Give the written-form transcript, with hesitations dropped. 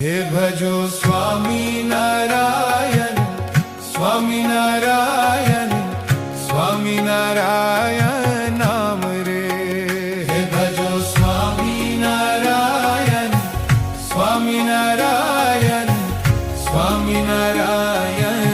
હે ભજો સ્વામી નારાયણ, સ્વામી નારાયણ, સ્વામી નારાયણ નામ રે. હે ભજો સ્વામી નારાયણ, સ્વામી નારાયણ, સ્વામી નારાયણ